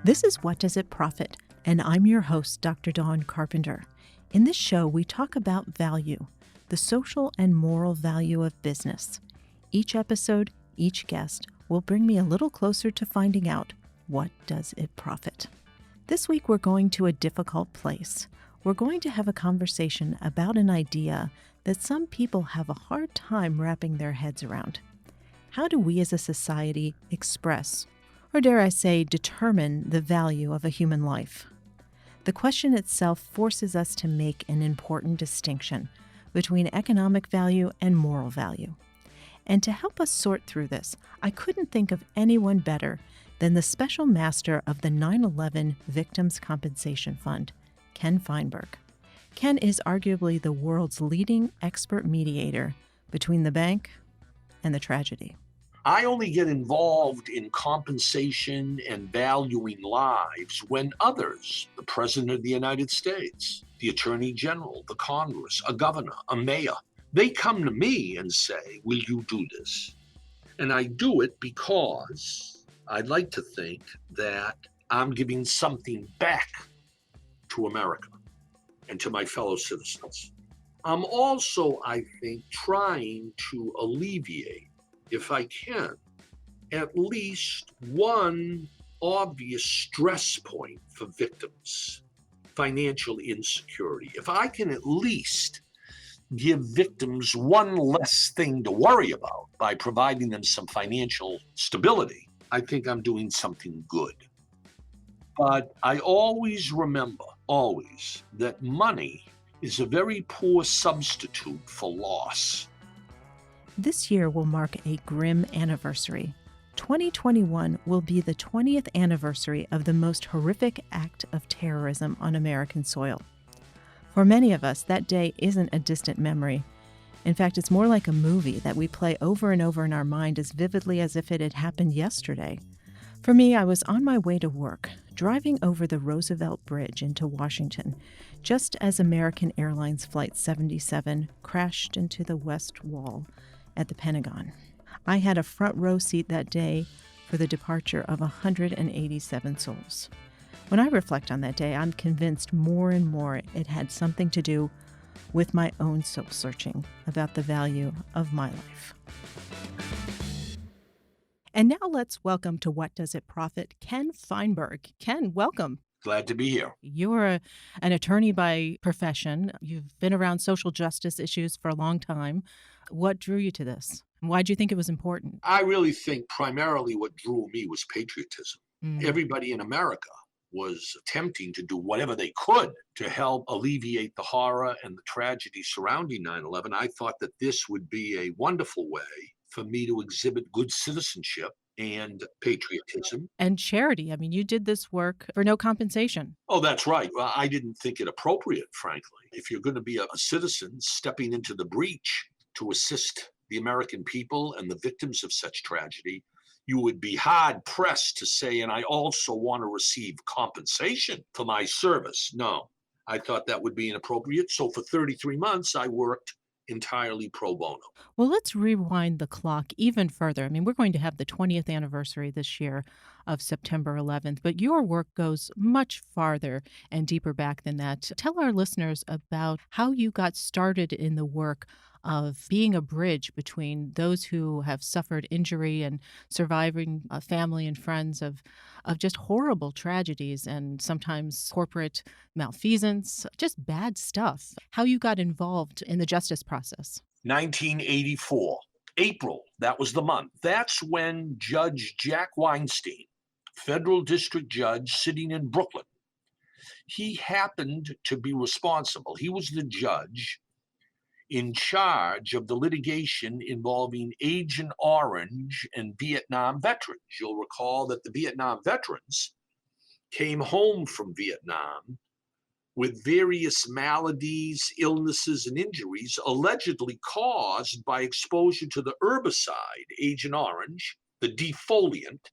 This is What Does It Profit? And I'm your host, Dr. Dawn Carpenter. In this show, we talk about value, the social and moral value of business. Each episode, each guest will bring me a little closer to finding out what does it profit. This week, we're going to a difficult place. We're going to have a conversation about an idea that some people have a hard time wrapping their heads around. How do we as a society express, or dare I say, determine the value of a human life? The question itself forces us to make an important distinction between economic value and moral value. And to help us sort through this, I couldn't think of anyone better than the special master of the 9/11 Victims' Compensation Fund, Ken Feinberg. Ken is arguably the world's leading expert mediator between the bank and the tragedy. I only get involved in compensation and valuing lives when others, the President of the United States, the Attorney General, the Congress, a governor, a mayor, they come to me and say, will you do this? And I do it because I'd like to think that I'm giving something back to America and to my fellow citizens. I'm also, I think, trying to alleviate, if I can, at least one obvious stress point for victims, financial insecurity. If I can at least give victims one less thing to worry about by providing them some financial stability, I think I'm doing something good. But I always remember, that money is a very poor substitute for loss. This year will mark a grim anniversary. 2021 will be the 20th anniversary of the most horrific act of terrorism on American soil. For many of us, that day isn't a distant memory. In fact, it's more like a movie that we play over and over in our mind as vividly as if it had happened yesterday. For me, I was on my way to work, driving over the Roosevelt Bridge into Washington, just as American Airlines Flight 77 crashed into the West Wall at the Pentagon. I had a front row seat that day for the departure of 187 souls. When I reflect on that day, I'm convinced more and more it had something to do with my own soul-searching about the value of my life. And now let's welcome to What Does It Profit, Ken Feinberg. Ken, welcome. Glad to be here. You're an attorney by profession. You've been around social justice issues for a long time. What drew you to this? Why did you think it was important? I really think primarily what drew me was patriotism. Everybody in America was attempting to do whatever they could to help alleviate the horror and the tragedy surrounding 9/11. I thought that this would be a wonderful way for me to exhibit good citizenship and patriotism. And charity. I mean, you did this work for no compensation. Oh, that's right. Well, I didn't think it appropriate, frankly. If you're going to be a citizen stepping into the breach to assist the American people and the victims of such tragedy, you would be hard pressed to say, and I also want to receive compensation for my service. No, I thought that would be inappropriate. So for 33 months, I worked entirely pro bono. Well, let's rewind the clock even further. I mean, we're going to have the 20th anniversary this year of September 11th, but your work goes much farther and deeper back than that. Tell our listeners about how you got started in the work of being a bridge between those who have suffered injury and surviving family and friends of just horrible tragedies and sometimes corporate malfeasance, just bad stuff. How you got involved in the justice process. 1984, April, that was the month. That's when Judge Jack Weinstein, federal district judge sitting in Brooklyn, he happened to be responsible. He was the judge in charge of the litigation involving Agent Orange and Vietnam veterans. You'll recall that the Vietnam veterans came home from Vietnam with various maladies, illnesses, and injuries allegedly caused by exposure to the herbicide, Agent Orange, the defoliant,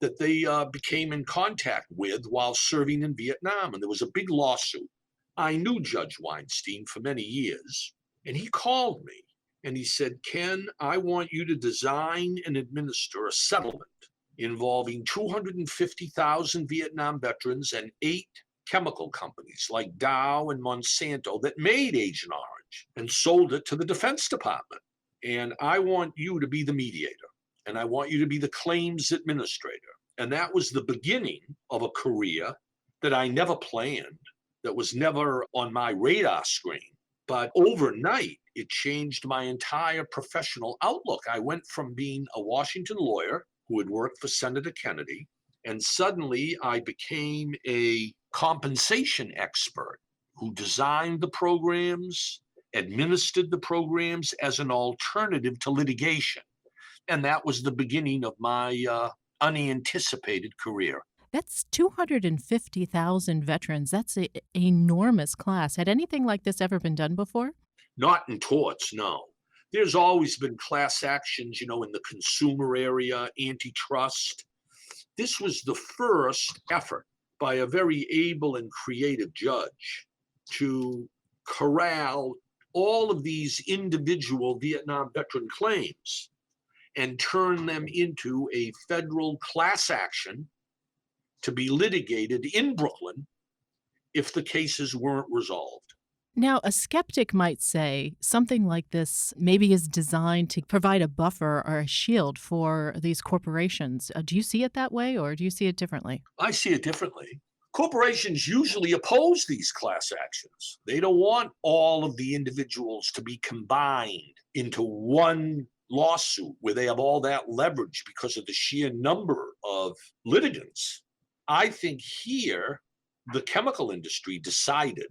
that they became in contact with while serving in Vietnam. And there was a big lawsuit. I knew Judge Weinstein for many years. And he called me and he said, Ken, I want you to design and administer a settlement involving 250,000 Vietnam veterans and 8 chemical companies like Dow and Monsanto that made Agent Orange and sold it to the Defense Department. And I want you to be the mediator, and I want you to be the claims administrator. And that was the beginning of a career that I never planned, that was never on my radar screen. But overnight, it changed my entire professional outlook. I went from being a Washington lawyer who had worked for Senator Kennedy, and suddenly I became a compensation expert who designed the programs, administered the programs as an alternative to litigation. And that was the beginning of my unanticipated career. That's 250,000 veterans. That's an enormous class. Had anything like this ever been done before? Not in torts, no. There's always been class actions, in the consumer area, antitrust. This was the first effort by a very able and creative judge to corral all of these individual Vietnam veteran claims and turn them into a federal class action to be litigated in Brooklyn if the cases weren't resolved. Now, a skeptic might say something like this maybe is designed to provide a buffer or a shield for these corporations. Do you see it that way, or do you see it differently? I see it differently. Corporations usually oppose these class actions. They don't want all of the individuals to be combined into one lawsuit where they have all that leverage because of the sheer number of litigants. I think here, the chemical industry decided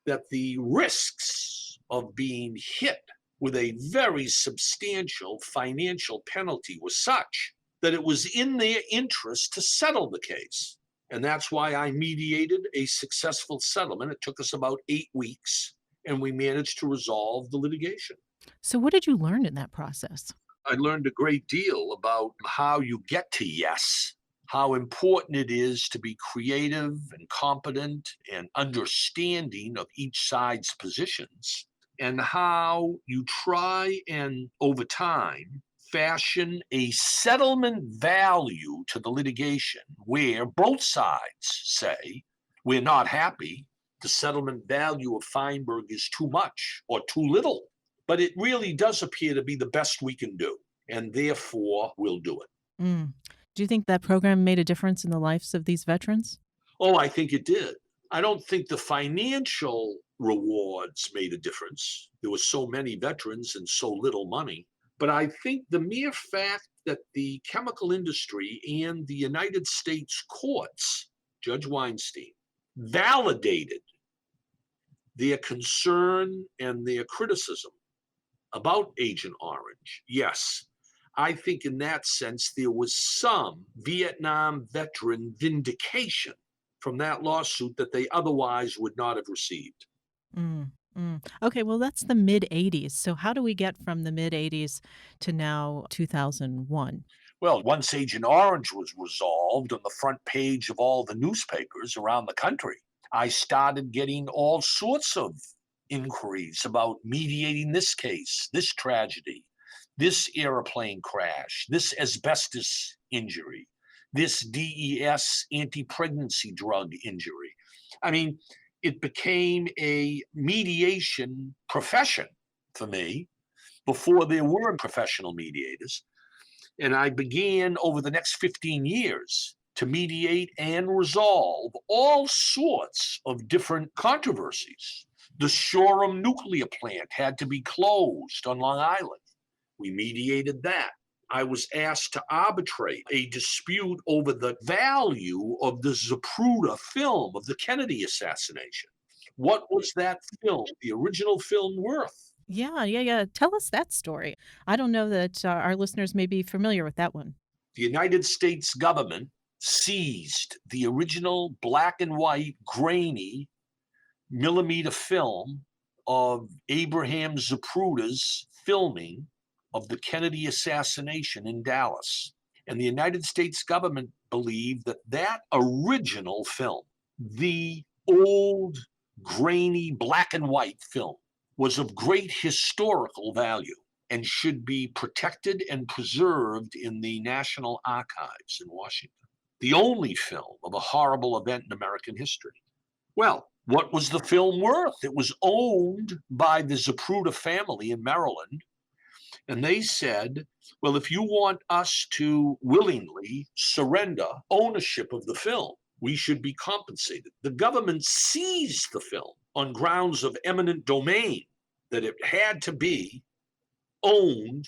that the risks of being hit with a very substantial financial penalty was such that it was in their interest to settle the case. And that's why I mediated a successful settlement. It took us about 8 weeks, and we managed to resolve the litigation. So, what did you learn in that process? I learned a great deal about how you get to yes, how important it is to be creative and competent and understanding of each side's positions, and how you try and, over time, fashion a settlement value to the litigation where both sides say, we're not happy, the settlement value of Feinberg is too much or too little. But it really does appear to be the best we can do, and therefore we'll do it. Mm. Do you think that program made a difference in the lives of these veterans? Oh, I think it did. I don't think the financial rewards made a difference. There were so many veterans and so little money. But I think the mere fact that the chemical industry and the United States courts, Judge Weinstein, validated their concern and their criticism about Agent Orange. Yes, I think in that sense there was some Vietnam veteran vindication from that lawsuit that they otherwise would not have received. Mm, Okay, well, that's the mid 80s. So, how do we get from the mid 80s to now 2001? Well, once Agent Orange was resolved on the front page of all the newspapers around the country, I started getting all sorts of inquiries about mediating this case, this tragedy, this airplane crash, this asbestos injury, this DES anti-pregnancy drug injury. I mean, it became a mediation profession for me before there were professional mediators. And I began over the next 15 years to mediate and resolve all sorts of different controversies. The Shoreham nuclear plant had to be closed on Long Island. We mediated that. I was asked to arbitrate a dispute over the value of the Zapruder film of the Kennedy assassination. What was that film, the original film, worth? Yeah. Tell us that story. I don't know that our listeners may be familiar with that one. The United States government seized the original black and white, grainy millimeter film of Abraham Zapruder's filming of the Kennedy assassination in Dallas. And the United States government believed that that original film, the old, grainy, black and white film, was of great historical value. and should be protected and preserved in the National Archives in Washington. The only film of a horrible event in American history. Well, what was the film worth? It was owned by the Zapruder family in Maryland. And they said, well, if you want us to willingly surrender ownership of the film, we should be compensated. The government seized the film on grounds of eminent domain, that it had to be owned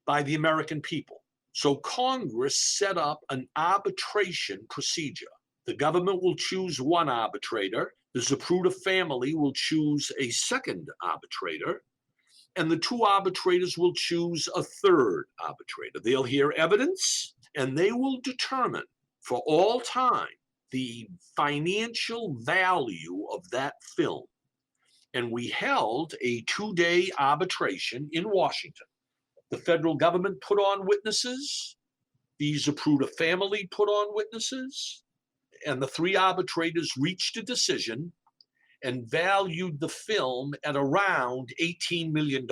by the American people. So Congress set up an arbitration procedure. The government will choose one arbitrator. The Zapruder family will choose a second arbitrator, and the two arbitrators will choose a third arbitrator. They'll hear evidence, and they will determine for all time the financial value of that film. And we held a 2-day arbitration in Washington. The federal government put on witnesses, the Zapruder family put on witnesses, and the three arbitrators reached a decision and valued the film at around $18 million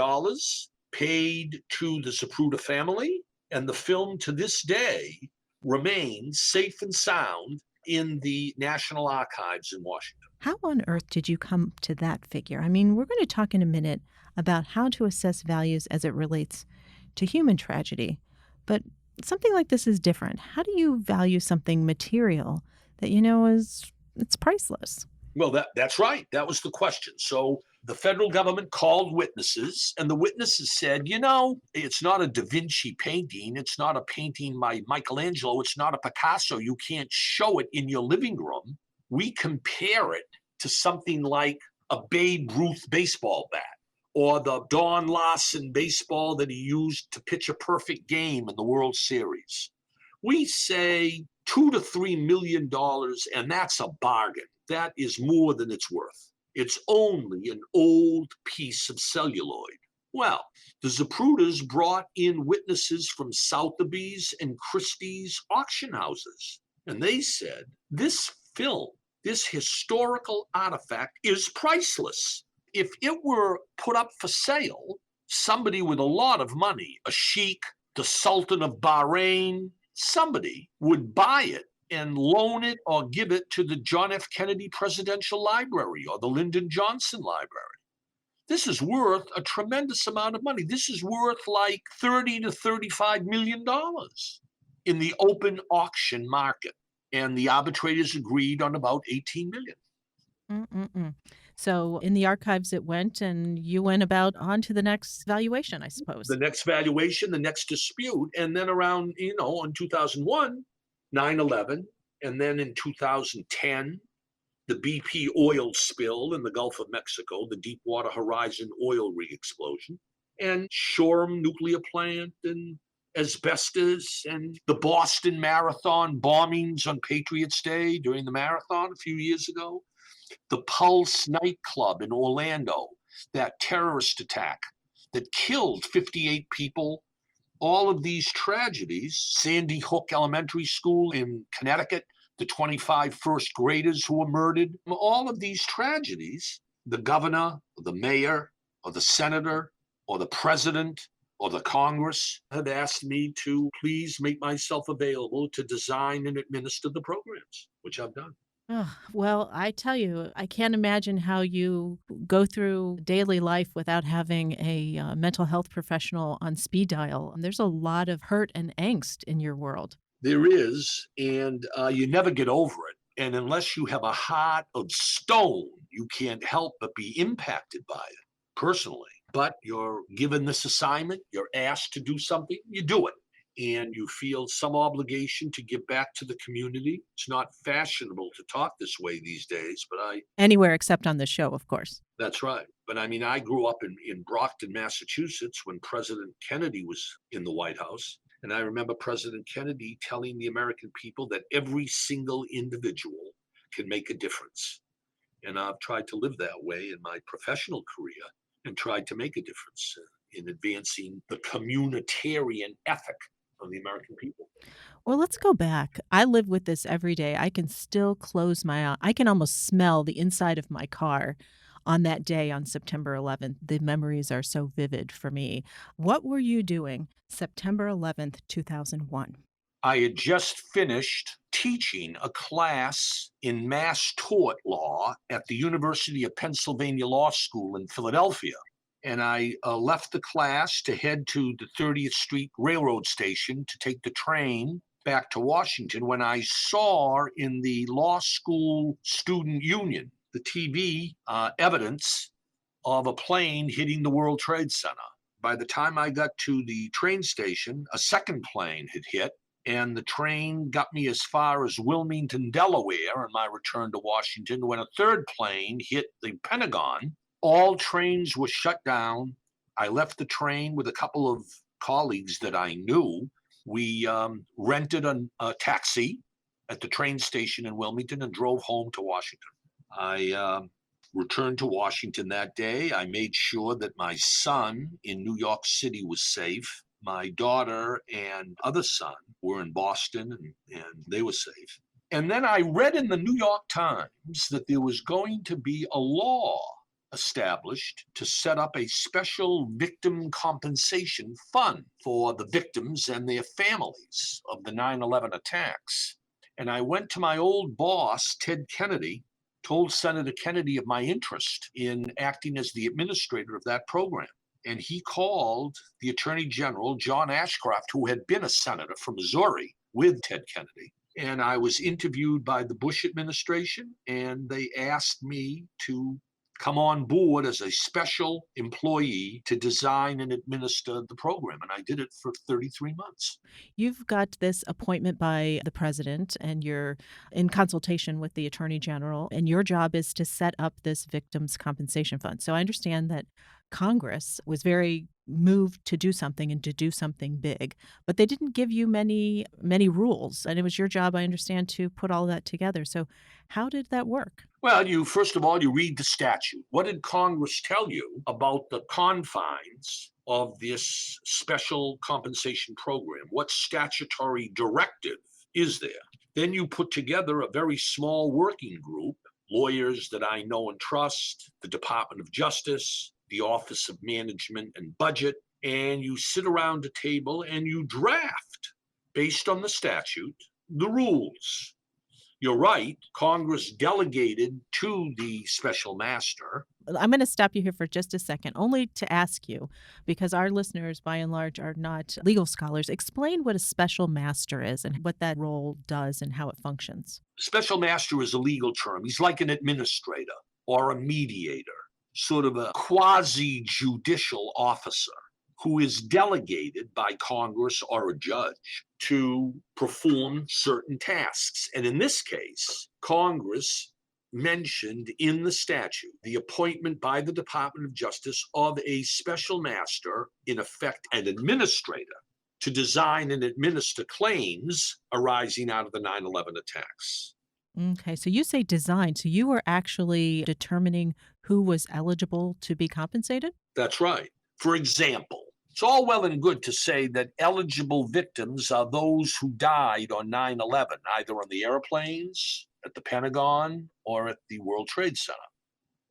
paid to the Zapruder family. And the film to this day remains safe and sound in the National Archives in Washington. How on earth did you come to that figure? I mean, we're going to talk in a minute about how to assess values as it relates to human tragedy, but something like this is different. How do you value something material that it's priceless? Well, that's right. That was the question. So the federal government called witnesses, and the witnesses said, it's not a Da Vinci painting. It's not a painting by Michelangelo. It's not a Picasso. You can't show it in your living room. We compare it to something like a Babe Ruth baseball bat, or the Don Larson baseball that he used to pitch a perfect game in the World Series. We say $2 to $3 million, and that's a bargain. That is more than it's worth. It's only an old piece of celluloid. Well, the Zapruders brought in witnesses from Sotheby's and Christie's auction houses, and they said, this film, this historical artifact, is priceless. If it were put up for sale, somebody with a lot of money, a sheik, the Sultan of Bahrain, somebody would buy it and loan it or give it to the John F. Kennedy Presidential Library or the Lyndon Johnson Library. This is worth a tremendous amount of money. This is worth like $30 to $35 million in the open auction market. And the arbitrators agreed on about $18 million. Mm-mm-mm. So in the archives it went, and you went about on to the next valuation, I suppose. The next valuation, the next dispute. And then around, in 2001, 9/11, and then in 2010, the BP oil spill in the Gulf of Mexico, the Deepwater Horizon oil rig explosion, and Shoreham nuclear plant, and asbestos, and the Boston Marathon bombings on Patriots Day during the marathon a few years ago, the Pulse nightclub in Orlando, that terrorist attack that killed 58 people. All of these tragedies, Sandy Hook Elementary School in Connecticut, the 25 first graders who were murdered, all of these tragedies, the governor, the mayor, or the senator, or the president, or the Congress have asked me to please make myself available to design and administer the programs, which I've done. Oh, well, I tell you, I can't imagine how you go through daily life without having a mental health professional on speed dial. There's a lot of hurt and angst in your world. There is, and you never get over it. And unless you have a heart of stone, you can't help but be impacted by it personally. But you're given this assignment, you're asked to do something, you do it. And you feel some obligation to give back to the community. It's not fashionable to talk this way these days, but Anywhere except on the show, of course. that's right. But I mean, I grew up in Brockton, Massachusetts when President Kennedy was in the White House. And I remember President Kennedy telling the American people that every single individual can make a difference. And I've tried to live that way in my professional career and tried to make a difference in advancing the communitarian ethic of the American people. Well, let's go back. I live with this every day. I can still close my eye. I can almost smell the inside of my car on that day on September 11th. The memories are so vivid for me. What were you doing September 11th, 2001? I had just finished teaching a class in mass tort law at the University of Pennsylvania Law School in Philadelphia. And I left the class to head to the 30th Street Railroad Station to take the train back to Washington when I saw in the law school student union the TV evidence of a plane hitting the World Trade Center. By the time I got to the train station, a second plane had hit, and the train got me as far as Wilmington, Delaware, on my return to Washington, when a third plane hit the Pentagon. All trains were shut down. I left the train with a couple of colleagues that I knew. We rented a taxi at the train station in Wilmington and drove home to Washington. I returned to Washington that day. I made sure that my son in New York City was safe. My daughter and other son were in Boston, and they were safe. And then I read in the New York Times that there was going to be a law established to set up a special victim compensation fund for the victims and their families of the 9/11 attacks. And I went to my old boss, Ted Kennedy, told Senator Kennedy of my interest in acting as the administrator of that program. And he called the Attorney General, John Ashcroft, who had been a senator from Missouri with Ted Kennedy. And I was interviewed by the Bush administration, and they asked me to come on board as a special employee to design and administer the program. And I did it for 33 months. You've got this appointment by the president, and you're in consultation with the attorney general, and your job is to set up this victims' compensation fund. So I understand that Congress was very moved to do something and to do something big, but they didn't give you many rules, and it was your job, I understand, to put all that together. So how did that work? Well, first of all, you read the statute. What did Congress tell you about the confines of this special compensation program? What statutory directive is there? Then you put together a very small working group, lawyers that I know and trust, the Department of Justice, the Office of Management and Budget, and you sit around a table and you draft, based on the statute, the rules. You're right, Congress delegated to the special master. I'm going to stop you here for just a second, only to ask you, because our listeners, by and large, are not legal scholars. Explain what a special master is and what that role does and how it functions. Special master is a legal term. He's like an administrator or a mediator, sort of a quasi-judicial officer who is delegated by Congress or a judge to perform certain tasks. And in this case, Congress mentioned in the statute the appointment by the Department of Justice of a special master, in effect an administrator, to design and administer claims arising out of the 9/11 attacks. Okay, so you say design. So you were actually determining who was eligible to be compensated? That's right. For example, it's all well and good to say that eligible victims are those who died on 9/11, either on the airplanes, at the Pentagon, or at the World Trade Center.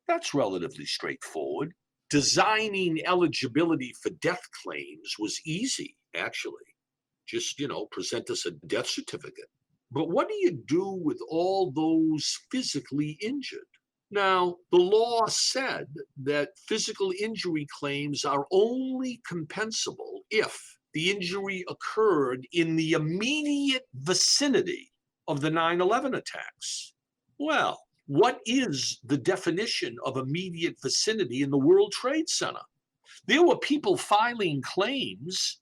That's relatively straightforward. Designing eligibility for death claims was easy, actually. Just, present us a death certificate. But what do you do with all those physically injured? Now, the law said that physical injury claims are only compensable if the injury occurred in the immediate vicinity of the 9/11 attacks. Well, what is the definition of immediate vicinity in the World Trade Center? There were people filing claims.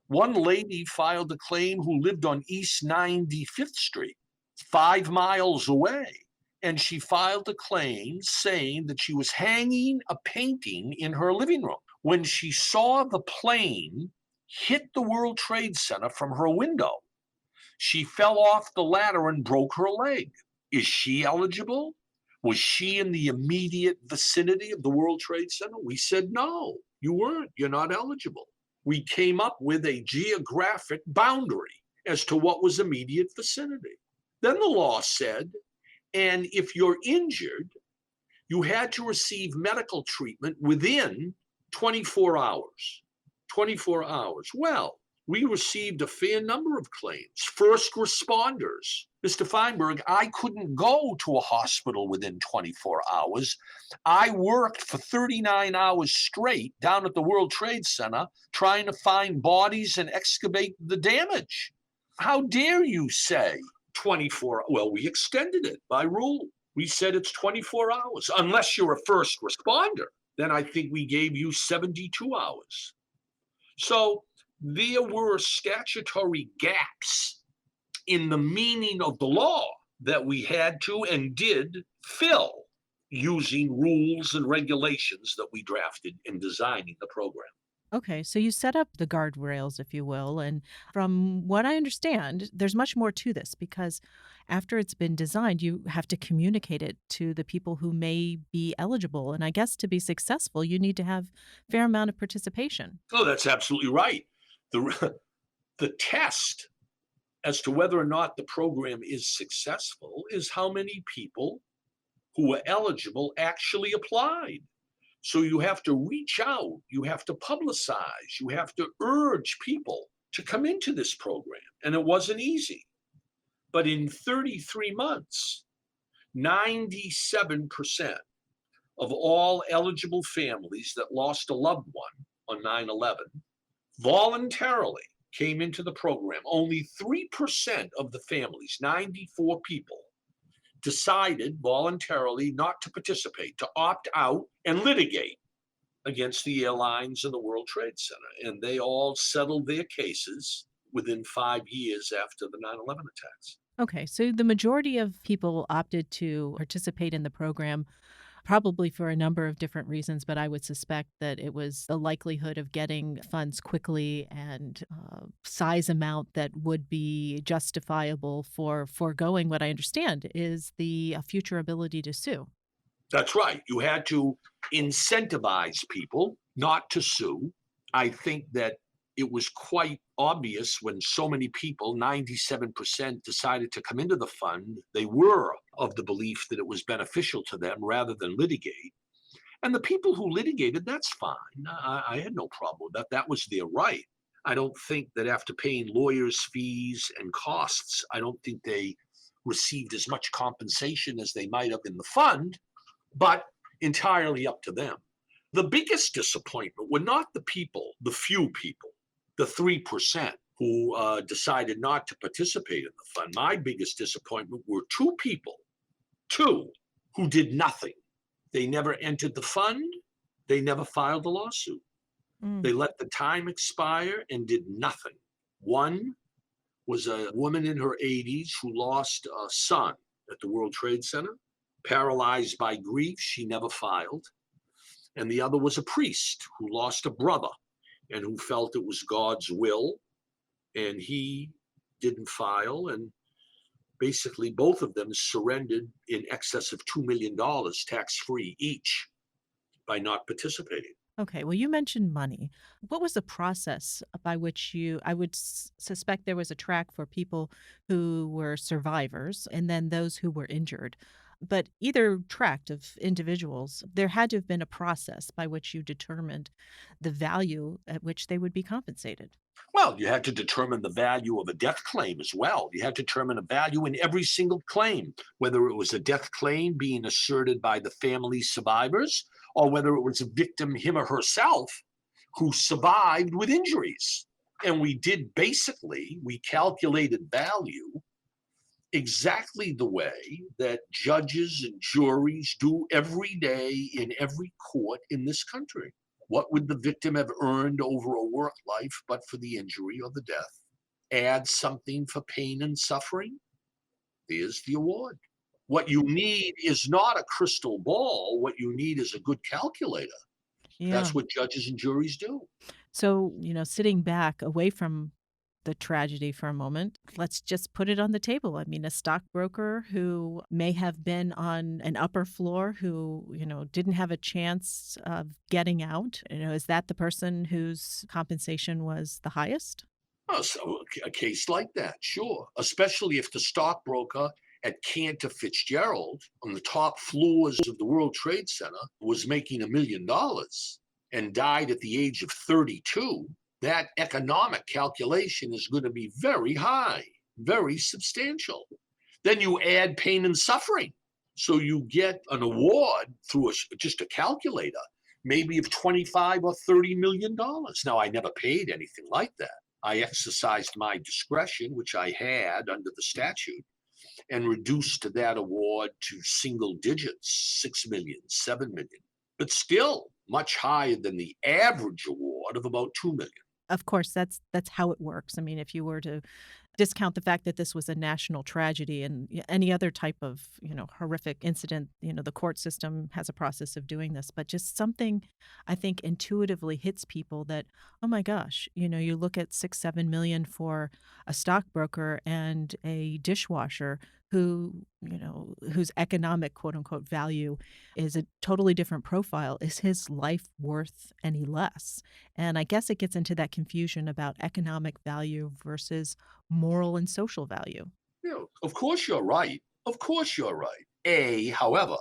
One lady filed a claim who lived on East 95th Street, 5 miles away. And she filed a claim saying that she was hanging a painting in her living room when she saw the plane hit the World Trade Center from her window. She fell off the ladder and broke her leg. Is she eligible? Was she in the immediate vicinity of the World Trade Center? We said, no, you weren't. You're not eligible. We came up with a geographic boundary as to what was immediate vicinity. Then the law said, and if you're injured, You had to receive medical treatment within 24 hours. 24 hours. Well, we received a fair number of claims. First responders. Mr. Feinberg, I couldn't go to a hospital within 24 hours. I worked for 39 hours straight down at the World Trade Center trying to find bodies and excavate the damage. How dare you say 24? Well, we extended it by rule. We said it's 24 hours, unless you're a first responder. Then I think we gave you 72 hours. So there were statutory gaps in the meaning of the law that we had to and did fill using rules and regulations that we drafted in designing the program. Okay, so you set up the guardrails, if you will. And from what I understand, there's much more to this because after it's been designed, you have to communicate it to the people who may be eligible. And I guess to be successful, you need to have a fair amount of participation. Oh, that's absolutely right. The, the test as to whether or not the program is successful is how many people who are eligible actually applied. So you have to reach out, you have to publicize, you have to urge people to come into this program. And it wasn't easy. But in 33 months, 97% of all eligible families that lost a loved one on 9/11 voluntarily came into the program. Only 3% of the families, 94 people, decided voluntarily not to participate, to opt out and litigate against the airlines and the World Trade Center. And they all settled their cases within 5 years after the 9/11 attacks. Okay, so the majority of people opted to participate in the program probably for a number of different reasons, but I would suspect that it was the likelihood of getting funds quickly and size amount that would be justifiable for foregoing what I understand is the future ability to sue. That's right. You had to incentivize people not to sue. I think that it was quite obvious when so many people, 97%, decided to come into the fund. They were of the belief that it was beneficial to them rather than litigate. And the people who litigated, that's fine. I had no problem with that. That was their right. I don't think that after paying lawyers' fees and costs, I don't think they received as much compensation as they might have in the fund, but entirely up to them. The biggest disappointment were not the people, the few people, the 3% who decided not to participate in the fund. My biggest disappointment were two who did nothing. They never entered the fund. They never filed a lawsuit. Mm. They let the time expire and did nothing. One was a woman in her 80s who lost a son at the World Trade Center, paralyzed by grief. She never filed. And the other was a priest who lost a brother and who felt it was God's will, and he didn't file. And basically, both of them surrendered in excess of $2 million tax-free each by not participating. Okay, well, you mentioned money. What was the process by which I would suspect there was a track for people who were survivors and then those who were injured. But either tract of individuals, there had to have been a process by which you determined the value at which they would be compensated. Well, you had to determine the value of a death claim as well. You had to determine a value in every single claim, whether it was a death claim being asserted by the family survivors or whether it was a victim, him or herself, who survived with injuries. And we calculated value exactly the way that judges and juries do every day in every court in this country. What would the victim have earned over a work life but for the injury or the death? Add something for pain and suffering? There's the award. What you need is not a crystal ball. What you need is a good calculator. Yeah. That's what judges and juries do. So, sitting back away from the tragedy for a moment, let's just put it on the table. I mean, a stockbroker who may have been on an upper floor who, didn't have a chance of getting out, is that the person whose compensation was the highest? Oh, so a case like that, sure. Especially if the stockbroker at Cantor Fitzgerald on the top floors of the World Trade Center was making $1 million and died at the age of 32, that economic calculation is going to be very high, very substantial. Then you add pain and suffering. So you get an award through just a calculator, maybe of 25 or $30 million. Now, I never paid anything like that. I exercised my discretion, which I had under the statute, and reduced that award to single digits, 6 million, 7 million, but still much higher than the average award of about 2 million. Of course, that's how it works. I mean, if you were to discount the fact that this was a national tragedy and any other type of, horrific incident, the court system has a process of doing this, but just something I think intuitively hits people that, oh my gosh, you look at 6, 7 million for a stockbroker and a dishwasher whose economic quote unquote value is a totally different profile. Is his life worth any less? And I guess it gets into that confusion about economic value versus moral and social value. Of course you're right. Of course you're right. However,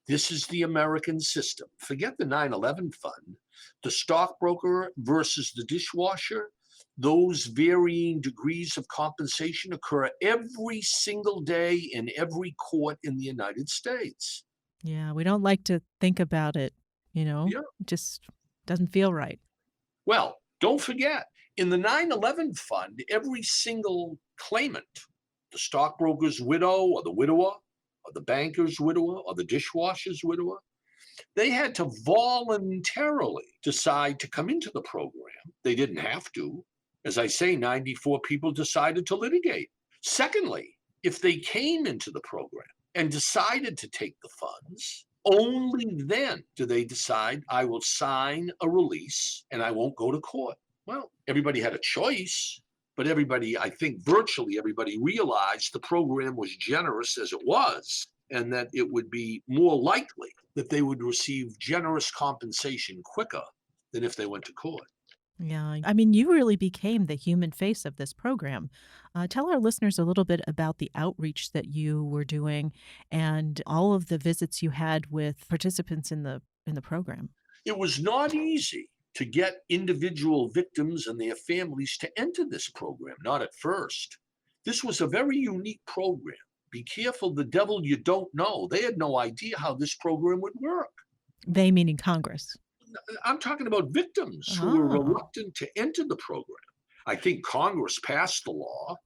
this is the American system. Forget the 9/11 fund. The stockbroker versus the dishwasher, those varying degrees of compensation occur every single day in every court in the United States. Yeah, we don't like to think about it, Yeah. It just doesn't feel right. Well, don't forget, in the 9/11 fund, every single claimant, the stockbroker's widow or the widower, or the banker's widower or the dishwasher's widower, they had to voluntarily decide to come into the program. They didn't have to. As I say, 94 people decided to litigate. Secondly, if they came into the program and decided to take the funds, only then do they decide, I will sign a release and I won't go to court. Well, everybody had a choice, but everybody, I think virtually everybody, realized the program was generous as it was, and that it would be more likely that they would receive generous compensation quicker than if they went to court. Yeah, I mean, you really became the human face of this program. Tell our listeners a little bit about the outreach that you were doing and all of the visits you had with participants in the program. It was not easy to get individual victims and their families to enter this program, not at first. This was a very unique program. Be careful the devil you don't know. They had no idea how this program would work. They meaning Congress. I'm talking about victims who were reluctant to enter the program. I think Congress passed the law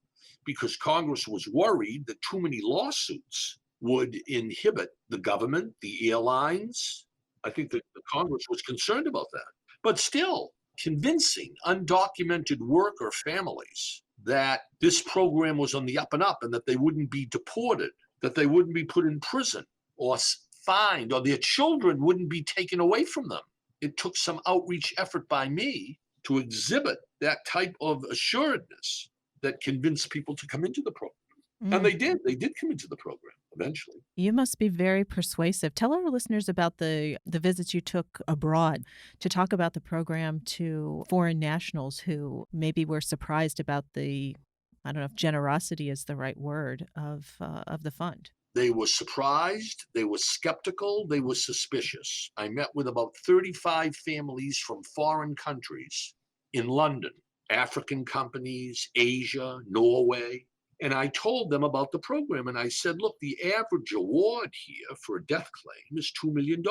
because Congress was worried that too many lawsuits would inhibit the government, the airlines. I think that the Congress was concerned about that. But still, convincing undocumented worker families that this program was on the up and up and that they wouldn't be deported, that they wouldn't be put in prison or fined, or their children wouldn't be taken away from them. It took some outreach effort by me to exhibit that type of assuredness that convinced people to come into the program. And they did. They did come into the program eventually. You must be very persuasive. Tell our listeners about the visits you took abroad to talk about the program to foreign nationals who maybe were surprised about the, I don't know if generosity is the right word, of the fund. They were surprised, they were skeptical, they were suspicious. I met with about 35 families from foreign countries in London, African companies, Asia, Norway. And I told them about the program. And I said, look, the average award here for a death claim is $2 million.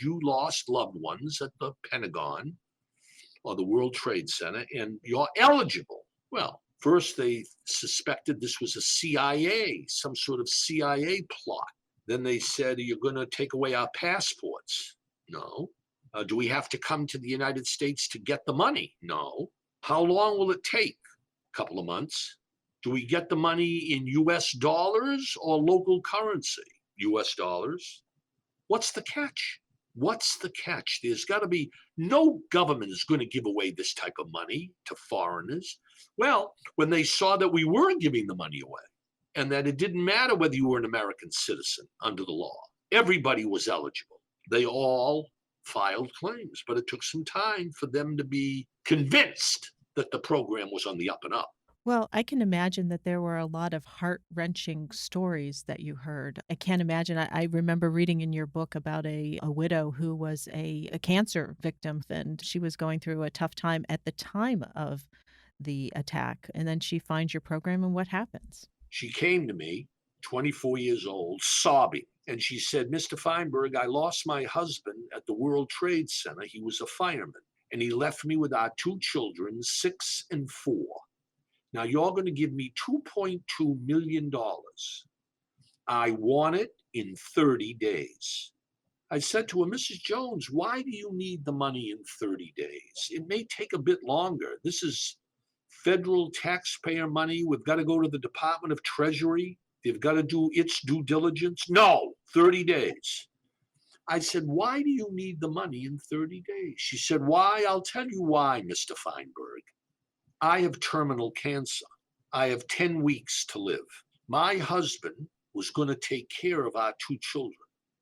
You lost loved ones at the Pentagon or the World Trade Center, and you're eligible. Well, first they suspected this was a CIA, some sort of CIA plot. Then they said, you're going to take away our passports. No. Do we have to come to the United States to get the money? No. How long will it take? A couple of months. Do we get the money in US dollars or local currency? US dollars. What's the catch? What's the catch? There's got to be, no government is going to give away this type of money to foreigners. Well, when they saw that we were giving the money away and that it didn't matter whether you were an American citizen under the law, everybody was eligible. They all filed claims, but it took some time for them to be convinced that the program was on the up and up. Well, I can imagine that there were a lot of heart-wrenching stories that you heard. I can't imagine. I remember reading in your book about a widow who was a cancer victim, and she was going through a tough time at the time of the attack. And then she finds your program, and what happens? She came to me, 24 years old, sobbing. And she said, Mr. Feinberg, I lost my husband at the World Trade Center. He was a fireman. And he left me with our two children, 6 and 4. Now you're going to give me $2.2 million. I want it in 30 days. I said to her, Mrs. Jones, why do you need the money in 30 days? It may take a bit longer. This is federal taxpayer money. We've got to go to the Department of Treasury. They've got to do its due diligence. No, 30 days. I said, why do you need the money in 30 days? She said, why? I'll tell you why, Mr. Feinberg. I have terminal cancer. I have 10 weeks to live. My husband was going to take care of our two children.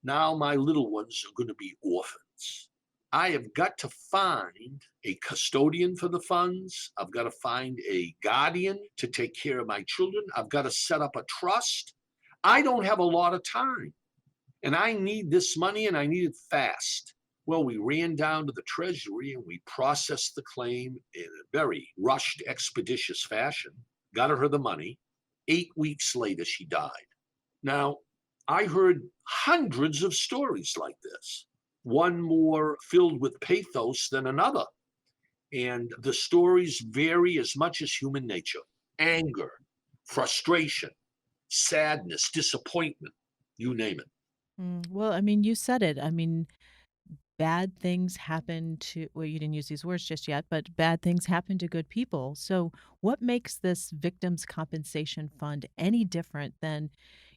Now my little ones are going to be orphans. I have got to find a custodian for the funds. I've got to find a guardian to take care of my children. I've got to set up a trust. I don't have a lot of time. And I need this money and I need it fast. Well, we ran down to the Treasury and we processed the claim in a very rushed, expeditious fashion, got her the money. 8 weeks later, she died. Now, I heard hundreds of stories like this, one more filled with pathos than another. And the stories vary as much as human nature: anger, frustration, sadness, disappointment, you name it. Well, I mean, you said it. I mean, bad things happen to, well, you didn't use these words just yet, but bad things happen to good people. So, what makes this victims compensation fund any different than,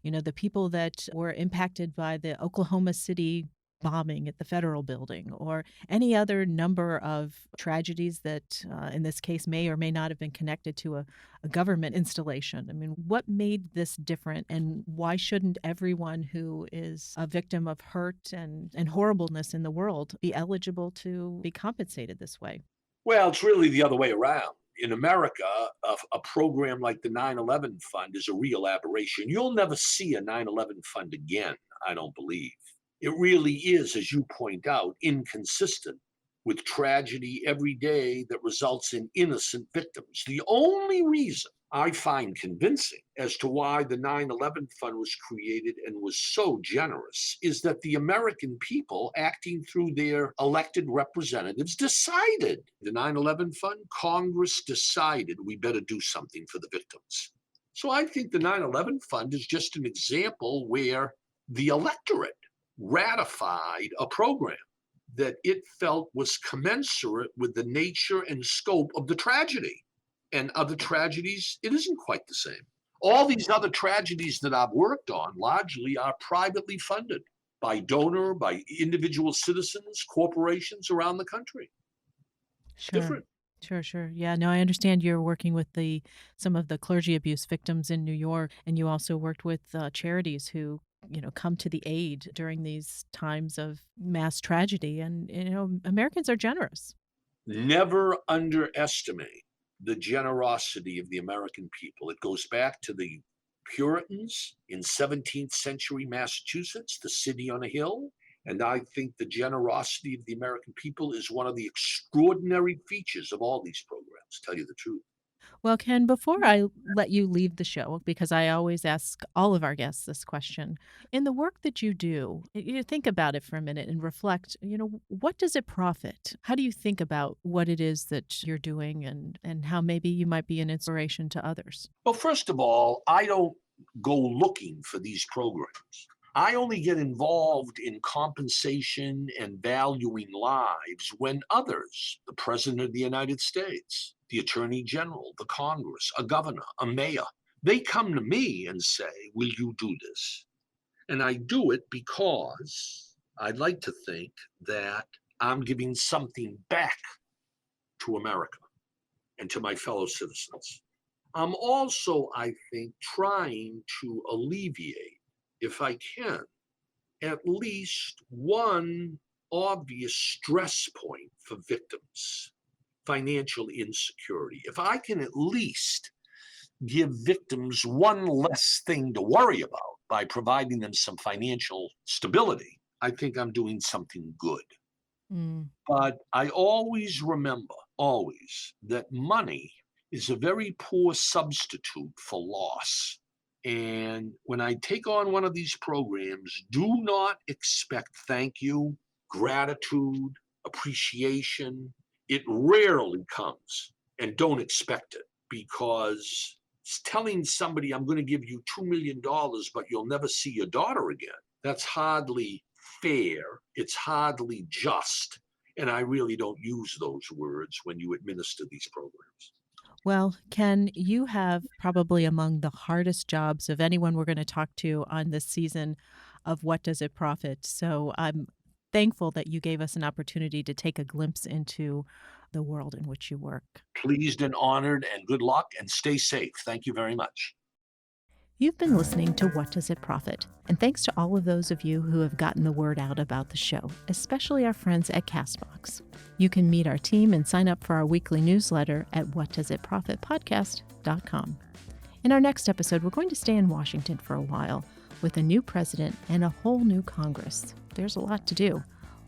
the people that were impacted by the Oklahoma City bombing at the federal building or any other number of tragedies that, in this case, may or may not have been connected to a government installation? I mean, what made this different, and why shouldn't everyone who is a victim of hurt and horribleness in the world be eligible to be compensated this way? Well, it's really the other way around. In America, a program like the 9/11 Fund is a real aberration. You'll never see a 9/11 Fund again, I don't believe. It really is, as you point out, inconsistent with tragedy every day that results in innocent victims. The only reason I find convincing as to why the 9/11 Fund was created and was so generous is that the American people, acting through their elected representatives, decided the 9/11 Fund, Congress decided we better do something for the victims. So I think the 9/11 Fund is just an example where the electorate ratified a program that it felt was commensurate with the nature and scope of the tragedy. And other tragedies, it isn't quite the same. All these other tragedies that I've worked on largely are privately funded by donor, by individual citizens, corporations around the country. It's Sure. different. Sure, sure. Yeah, no, I understand you're working with the some of the clergy abuse victims in New York, and you also worked with charities who, come to the aid during these times of mass tragedy. And Americans are generous. Never underestimate the generosity of the American people. It goes back to the Puritans in 17th century Massachusetts, the city on a hill. And I think the generosity of the American people is one of the extraordinary features of all these programs, tell you the truth. Well, Ken, before I let you leave the show, because I always ask all of our guests this question, in the work that you do, you think about it for a minute and reflect, what does it profit? How do you think about what it is that you're doing and how maybe you might be an inspiration to others? Well, first of all, I don't go looking for these programs. I only get involved in compensation and valuing lives when others, the President of the United States, the Attorney General, the Congress, a governor, a mayor, they come to me and say, will you do this? And I do it because I'd like to think that I'm giving something back to America and to my fellow citizens. I'm also, I think, trying to alleviate, if I can, at least one obvious stress point for victims: financial insecurity. If I can at least give victims one less thing to worry about by providing them some financial stability, I think I'm doing something good. Mm. But I always remember, always, that money is a very poor substitute for loss. And when I take on one of these programs, do not expect thank you, gratitude, appreciation. It rarely comes, and don't expect it, because telling somebody I'm going to give you $2 million, but you'll never see your daughter again, that's hardly fair. It's hardly just. And I really don't use those words when you administer these programs. Well, Ken, you have probably among the hardest jobs of anyone we're going to talk to on this season of What Does It Profit? So I'm thankful that you gave us an opportunity to take a glimpse into the world in which you work. Pleased and honored, and good luck, and stay safe. Thank you very much. You've been listening to What Does It Profit? And thanks to all of those of you who have gotten the word out about the show, especially our friends at CastBox. You can meet our team and sign up for our weekly newsletter at whatdoesitprofitpodcast.com. In our next episode, we're going to stay in Washington for a while with a new president and a whole new Congress. There's a lot to do.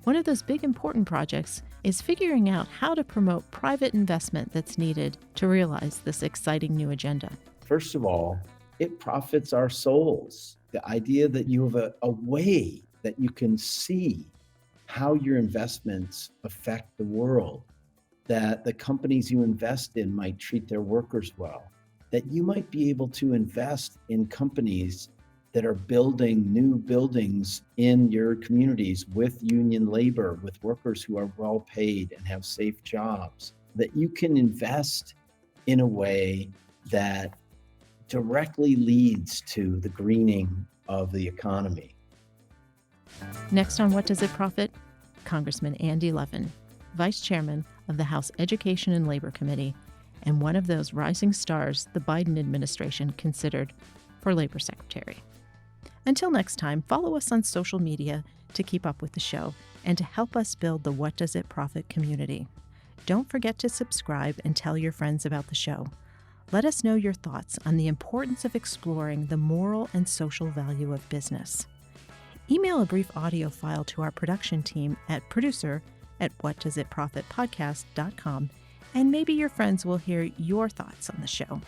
One of those big important projects is figuring out how to promote private investment that's needed to realize this exciting new agenda. First of all, it profits our souls. The idea that you have a way that you can see how your investments affect the world, that the companies you invest in might treat their workers well, that you might be able to invest in companies that are building new buildings in your communities with union labor, with workers who are well paid and have safe jobs, that you can invest in a way that directly leads to the greening of the economy. Next on What Does It Profit? Congressman Andy Levin, Vice Chairman of the House Education and Labor Committee, and one of those rising stars the Biden administration considered for Labor Secretary. Until next time, follow us on social media to keep up with the show and to help us build the What Does It Profit community. Don't forget to subscribe and tell your friends about the show. Let us know your thoughts on the importance of exploring the moral and social value of business. Email a brief audio file to our production team at producer@whatdoesitprofitpodcast.com, and maybe your friends will hear your thoughts on the show.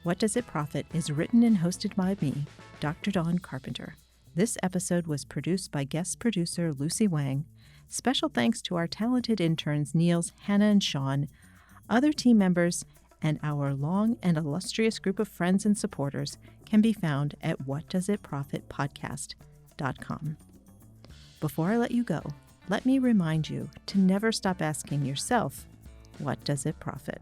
What Does It Profit is written and hosted by me, Dr. Dawn Carpenter. This episode was produced by guest producer Lucy Wang. Special thanks to our talented interns Niels, Hannah, and Sean, other team members, and our long and illustrious group of friends and supporters can be found at whatdoesitprofitpodcast.com. Before I let you go, let me remind you to never stop asking yourself, what does it profit?